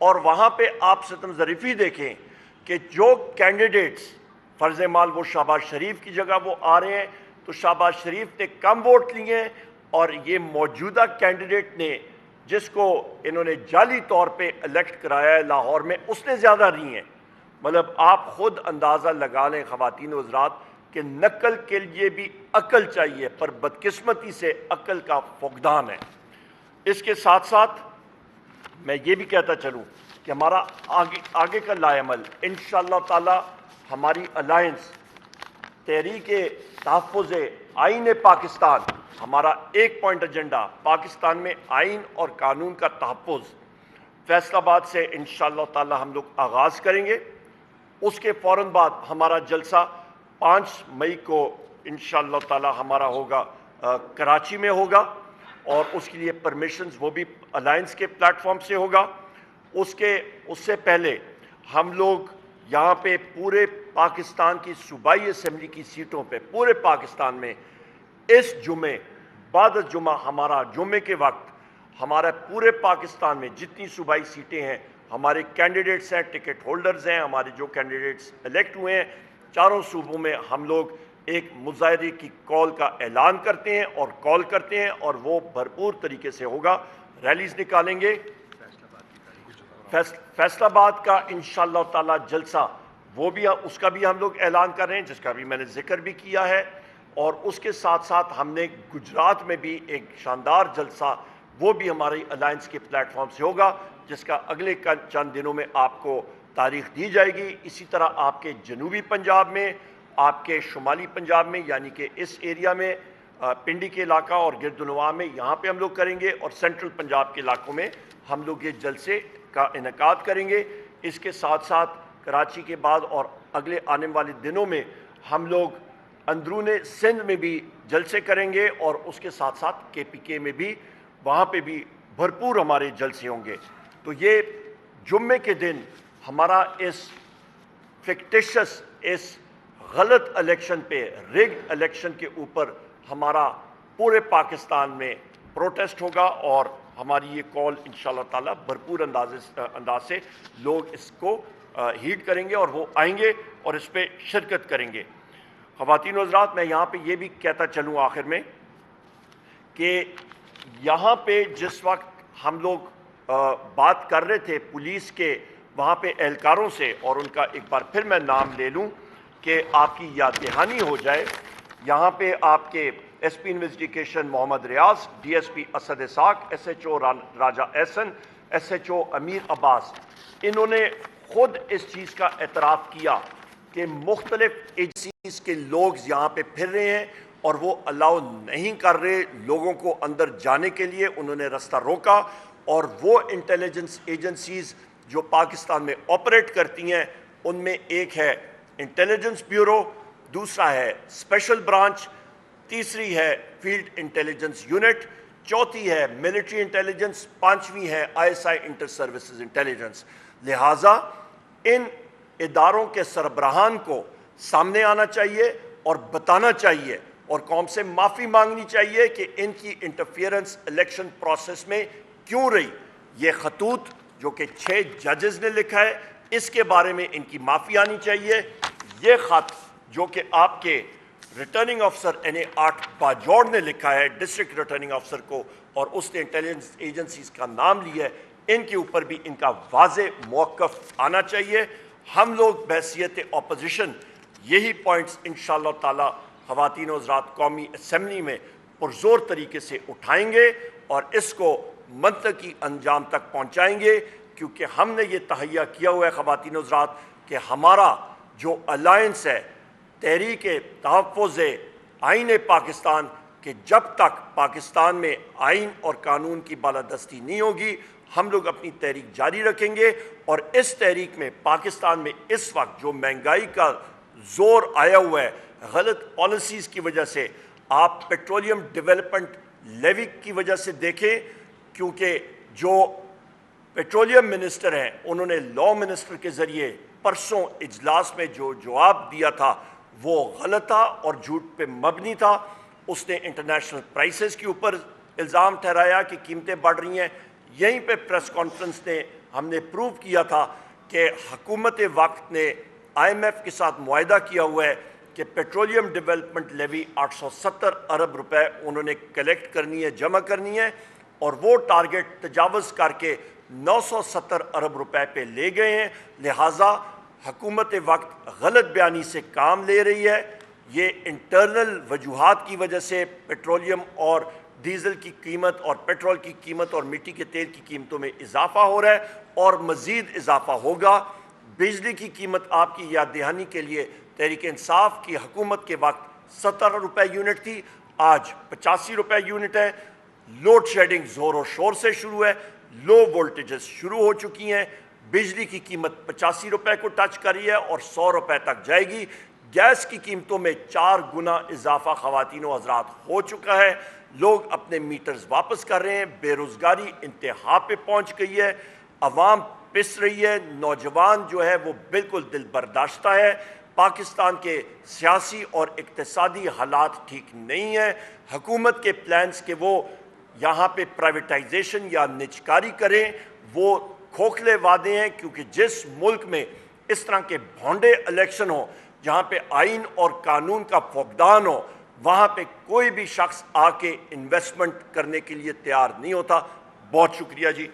اور وہاں پہ آپ ستم ظریفی دیکھیں کہ جو کینڈیڈیٹس فرض مال وہ شہباز شریف کی جگہ وہ آ رہے ہیں تو شہباز شریف نے کم ووٹ لیے ہیں، اور یہ موجودہ کینڈیڈیٹ نے جس کو انہوں نے جعلی طور پہ الیکٹ کرایا ہے لاہور میں، اس نے زیادہ لی ہیں۔ مطلب آپ خود اندازہ لگا لیں خواتین و حضرات کہ نقل کے لیے بھی عقل چاہیے، پر بدقسمتی سے عقل کا فقدان ہے۔ اس کے ساتھ ساتھ میں یہ بھی کہتا چلوں کہ ہمارا آگے کا لائے عمل انشاءاللہ تعالی ہماری الائنس تحریک تحفظ آئین پاکستان، ہمارا ایک پوائنٹ ایجنڈا پاکستان میں آئین اور قانون کا تحفظ، فیصل آباد سے انشاءاللہ تعالی ہم لوگ آغاز کریں گے۔ اس کے فوراً بعد ہمارا جلسہ 5 مئی کو انشاءاللہ تعالی ہمارا ہوگا کراچی میں ہوگا، اور اس کے لیے پرمیشنز وہ بھی الائنس کے پلیٹ فارم سے ہوگا۔ اس سے پہلے ہم لوگ یہاں پہ پورے پاکستان کی صوبائی اسمبلی کی سیٹوں پہ پورے پاکستان میں اس جمعے بعد جمعہ ہمارا جمعے کے وقت ہمارا پورے پاکستان میں جتنی صوبائی سیٹیں ہیں ہمارے کینڈیڈیٹس ہیں، ٹکٹ ہولڈرز ہیں، ہمارے جو کینڈیڈیٹس الیکٹ ہوئے ہیں چاروں صوبوں میں ہم لوگ ایک مظاہرے کی کال کا اعلان کرتے ہیں اور کال کرتے ہیں، اور وہ بھرپور طریقے سے ہوگا۔ ریلیز نکالیں گے۔ فیصل آباد کا انشاءاللہ تعالی جلسہ وہ بھی اس کا بھی ہم لوگ اعلان کر رہے ہیں، جس کا بھی میں نے ذکر بھی کیا ہے، اور اس کے ساتھ ساتھ ہم نے گجرات میں بھی ایک شاندار جلسہ وہ بھی ہماری الائنس کے پلیٹ فارم سے ہوگا، جس کا اگلے چند دنوں میں آپ کو تاریخ دی جائے گی۔ اسی طرح آپ کے جنوبی پنجاب میں، آپ کے شمالی پنجاب میں، یعنی کہ اس ایریا میں پنڈی کے علاقہ اور گردنواں میں یہاں پہ ہم لوگ کریں گے، اور سینٹرل پنجاب کے علاقوں میں ہم لوگ یہ جلسے کا انعقاد کریں گے۔ اس کے ساتھ ساتھ کراچی کے بعد اور اگلے آنے والے دنوں میں ہم لوگ اندرون سندھ میں بھی جلسے کریں گے، اور اس کے ساتھ ساتھ کے پی کے میں بھی وہاں پہ بھی بھرپور ہمارے جلسے ہوں گے۔ تو یہ جمعے کے دن ہمارا اس فکٹیشس، اس غلط الیکشن پہ، ریگڈ الیکشن کے اوپر ہمارا پورے پاکستان میں پروٹیسٹ ہوگا، اور ہماری یہ کال انشاءاللہ تعالی بھرپور انداز سے لوگ اس کو ہیڈ کریں گے، اور وہ آئیں گے اور اس پہ شرکت کریں گے۔ خواتین و حضرات، میں یہاں پہ یہ بھی کہتا چلوں آخر میں کہ یہاں پہ جس وقت ہم لوگ بات کر رہے تھے پولیس کے وہاں پہ اہلکاروں سے، اور ان کا ایک بار پھر میں نام لے لوں کہ آپ کی یاد دہانی ہو جائے، یہاں پہ آپ کے ایس پی انویسٹیگیشن محمد ریاض، ڈی ایس پی اسد اسحاق، ایس ایچ او راجہ احسن، ایس ایچ او امیر عباس، انہوں نے خود اس چیز کا اعتراف کیا کہ مختلف ایجنسیز کے لوگ یہاں پہ پھر رہے ہیں اور وہ الاؤ نہیں کر رہے لوگوں کو اندر جانے کے لیے، انہوں نے رستہ روکا، اور وہ انٹیلیجنس ایجنسیز جو پاکستان میں آپریٹ کرتی ہیں ان میں ایک ہے انٹیلیجنس بیورو، دوسرا ہے اسپیشل برانچ، تیسری ہے فیلڈ انٹیلیجنس یونٹ، چوتھی ہے ملٹری انٹیلیجنس، پانچویں ہے I S I inter services intelligence. لہٰذا ان اداروں کے سربراہان کو سامنے آنا چاہیے اور بتانا چاہیے اور قوم سے معافی مانگنی چاہیے کہ ان کی انٹرفیئرنس الیکشن پروسیس میں کیوں رہی۔ یہ خطوط جو کہ 6 ججز نے لکھا ہے، اس کے بارے میں ان کی معافی آنی چاہیے۔ یہ خط جو کہ آپ کے ریٹرننگ آفیسر NA8 باجوڑ نے لکھا ہے ڈسٹرکٹ ریٹرننگ آفیسر کو، اور اس نے انٹیلیجنس ایجنسیز کا نام لیا ہے، ان کے اوپر بھی ان کا واضح موقف آنا چاہیے۔ ہم لوگ بحیثیت اپوزیشن یہی پوائنٹس انشاءاللہ تعالی خواتین و حضرات قومی اسمبلی میں پرزور طریقے سے اٹھائیں گے اور اس کو منطقی انجام تک پہنچائیں گے، کیونکہ ہم نے یہ تہیہ کیا ہوا ہے خواتین و حضرات کہ ہمارا جو الائنس ہے تحریک تحفظ آئین پاکستان، کہ جب تک پاکستان میں آئین اور قانون کی بالادستی نہیں ہوگی ہم لوگ اپنی تحریک جاری رکھیں گے۔ اور اس تحریک میں پاکستان میں اس وقت جو مہنگائی کا زور آیا ہوا ہے غلط پالیسیز کی وجہ سے، آپ پیٹرولیم ڈیولپمنٹ لیوی کی وجہ سے دیکھیں، کیونکہ جو پیٹرولیم منسٹر ہیں انہوں نے لاء منسٹر کے ذریعے پرسوں اجلاس میں جو جواب دیا تھا وہ غلط تھا اور جھوٹ پہ مبنی تھا۔ اس نے انٹرنیشنل پرائسز کے اوپر الزام ٹھہرایا کہ قیمتیں بڑھ رہی ہیں۔ یہیں پہ پریس کانفرنس نے ہم نے پروو کیا تھا کہ حکومت وقت نے IMF کے ساتھ معاہدہ کیا ہوا ہے کہ پیٹرولیم ڈیولپمنٹ لیوی 870 ارب روپے انہوں نے کلیکٹ کرنی ہے، جمع کرنی ہے، اور وہ ٹارگٹ تجاوز کر کے 970 ارب روپے پہ لے گئے ہیں۔ لہٰذا حکومت وقت غلط بیانی سے کام لے رہی ہے۔ یہ انٹرنل وجوہات کی وجہ سے پیٹرولیم اور ڈیزل کی قیمت اور پیٹرول کی قیمت اور مٹی کے تیل کی قیمتوں میں اضافہ ہو رہا ہے اور مزید اضافہ ہوگا۔ بجلی کی قیمت آپ کی یاد دہانی کے لیے تحریک انصاف کی حکومت کے وقت 70 روپے یونٹ تھی، آج 85 روپے یونٹ ہے۔ لوڈ شیڈنگ زور و شور سے شروع ہے، لو وولٹیجز شروع ہو چکی ہیں، بجلی کی قیمت 85 روپے کو ٹچ کری ہے اور 100 روپے تک جائے گی۔ گیس کی قیمتوں میں 4 گنا اضافہ خواتین و حضرات ہو چکا ہے، لوگ اپنے میٹرز واپس کر رہے ہیں، بے روزگاری انتہا پہ پہنچ گئی ہے، عوام پس رہی ہے، نوجوان جو ہے وہ بالکل دل برداشتہ ہے۔ پاکستان کے سیاسی اور اقتصادی حالات ٹھیک نہیں ہیں۔ حکومت کے پلانز کہ وہ یہاں پہ پرائیویٹائزیشن یا نجکاری کریں وہ کھوکھلے وعدے ہیں، کیونکہ جس ملک میں اس طرح کے بھونڈے الیکشن ہوں جہاں پہ آئین اور قانون کا فقدان ہو، وہاں پہ کوئی بھی شخص آ کے انویسٹمنٹ کرنے کے لیے تیار نہیں ہوتا۔ بہت شکریہ جی۔